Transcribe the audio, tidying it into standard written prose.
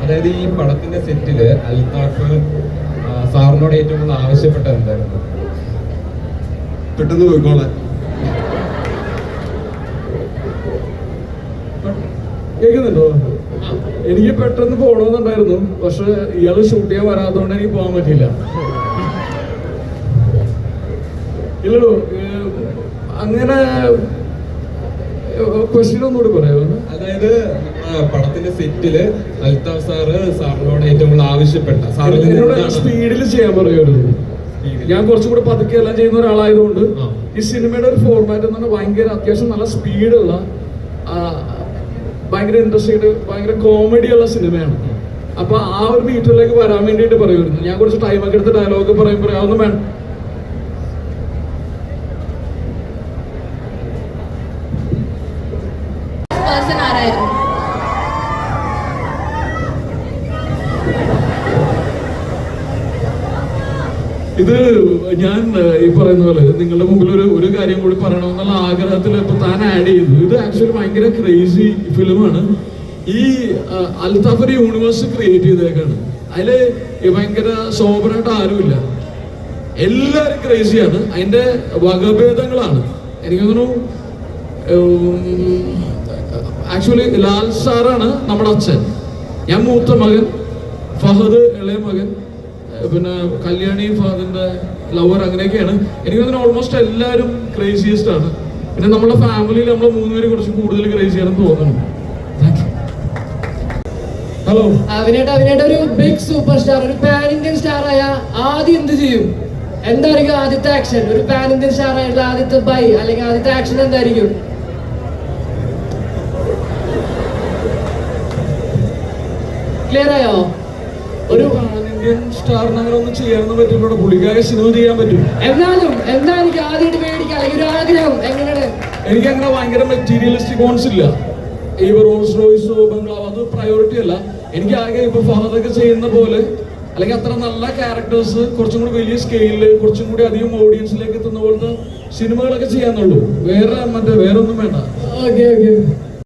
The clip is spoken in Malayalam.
അതായത് ഈ പടത്തിന്റെ സെറ്റില് അൽത്താഫ് സാറിനോട് ഏറ്റവും കൂടുതൽ ആവശ്യപ്പെട്ടത് എന്തായിരുന്നു? പെട്ടെന്ന് പോയിക്കോളാൻ. കേൾക്കുന്നുണ്ടോ? എനിക്ക് പെട്ടെന്ന് പോകണമെന്നുണ്ടായിരുന്നു, പക്ഷെ ഇയാള് ഷൂട്ട് ചെയ്യാൻ വരാത്തതുകൊണ്ട് എനിക്ക് പോകാൻ പറ്റില്ല. ഇല്ലടോ, അങ്ങനെ ക്വസ്റ്റ്യൻ ഒന്നുകൂടി പറയാമോ? അതായത് പടത്തിന്റെ സെറ്റില് അൽത്താഫ് സാറിനോട് ഏറ്റവും കൂടുതൽ ആവശ്യപ്പെട്ട സ്പീഡിൽ ചെയ്യാൻ പറയുമായിരുന്നു. ഞാൻ കുറച്ചും കൂടെ പതുക്കെ എല്ലാം ചെയ്യുന്ന ഒരാളായതുകൊണ്ട് ഈ സിനിമയുടെ ഒരു ഫോർമാറ്റ് എന്ന് പറഞ്ഞാൽ ഭയങ്കര അത്യാവശ്യം നല്ല സ്പീഡുള്ള, ഭയങ്കര ഇൻട്രസ്റ്റിംഗ്, ഭയങ്കര കോമഡി ഉള്ള സിനിമയാണ്. അപ്പൊ ആ ഒരു മീറ്ററിലേക്ക് വരാൻ വേണ്ടിയിട്ട് പറയുമായിരുന്നു. ഞാൻ കുറച്ച് ടൈമൊക്കെ എടുത്ത് ഡയലോഗ് പറയുമ്പോൾ അതൊന്നും വേണം. ഇത് ഞാൻ ഈ പറയുന്ന പോലെ നിങ്ങളുടെ മുമ്പിൽ ഒരു കാര്യം കൂടി പറയണമെന്നുള്ള ആഗ്രഹത്തിൽ ഇപ്പൊ താൻ ആഡ് ചെയ്തു. ഇത് ആക്ച്വലി ഭയങ്കര ക്രേസി ഫിലിമാണ്. ഈ അൽത്താഫ് ഒരു യൂണിവേഴ്സ് ക്രിയേറ്റ് ചെയ്തേക്കാണ്. അതില് ഭയങ്കര സോബറായിട്ട് ആരുമില്ല, എല്ലാവരും ക്രേസിയാണ്. അതിന്റെ വകഭേദങ്ങളാണ്. എനിക്ക് തോന്നുന്നു ആക്ച്വലി ലാൽ സാറാണ് നമ്മുടെ അച്ഛൻ, ഞാൻ മൂത്ത മകൻ, ഫഹദ് ഇളയ മകൻ, പിന്നെ കല്യാണി ഫഹദിന്റെ ലവർ, അങ്ങനെയൊക്കെയാണ്. എനിക്ക് തോന്നുന്നു ഓൾമോസ്റ്റ് എല്ലാവരും ക്രേസിയസ്റ്റ് ആണ്. പിന്നെ നമ്മുടെ ഫാമിലിയിൽ നമ്മൾ മൂന്നുപേര് കുറച്ച് കൂടുതൽ ക്രേസിയാണെന്ന് തോന്നുന്നു. ഹലോ, അഭിനേട്ട ഒരു ബിഗ് സൂപ്പർ സ്റ്റാർ, ഒരു പാൻ ഇന്ത്യൻ സ്റ്റാർ ആയ ആദ്യം എന്ത് ചെയ്യും? എന്തായിരിക്കും ആദ്യത്തെ ആക്ഷൻ? ഒരു പാൻ ഇന്ത്യൻ സ്റ്റാർ ആയിട്ടുള്ള ആദ്യത്തെ ബൈ അല്ലെങ്കിൽ ആദ്യത്തെ ആക്ഷൻ എന്തായിരിക്കും? ക്ലിയർ ആയോ? ഒരു ഇന്ത്യൻ സ്റ്റാറിന് അങ്ങനെ ഒന്നും ചെയ്യാനൊന്നും പറ്റില്ല. പുള്ളിക്കാരെ സിനിമ ചെയ്യാൻ പറ്റും. എന്നാലും എന്താ എനിക്ക് ആദ്യമായിട്ട് മേടിക്കാം അല്ലെങ്കിൽ ഒരു ആഗ്രഹം എങ്ങനെയാണ്? എനിക്ക് അങ്ങനെ ഭയങ്കര മെറ്റീരിയലിസ്റ്റിക് കോൺസ് ഇല്ല. ഈ റോൾസ് റോയ്സോ ബംഗ്ലാവ് അത് പ്രയോറിറ്റി അല്ല. എനിക്ക് ആകെ ഇപ്പൊ ഫഹദൊക്കെ ചെയ്യുന്ന പോലെ അല്ലെങ്കിൽ അത്ര നല്ല ക്യാരക്ടേഴ്സ് കുറച്ചും കൂടി വലിയ സ്കെയിലില് കുറച്ചും കൂടി അധികം ഓഡിയൻസിലേക്ക് എത്തുന്ന പോലത്തെ സിനിമകളൊക്കെ ചെയ്യാന്നുള്ളൂ. വേറെ ഒന്നും വേണ്ട. ഓക്കെ.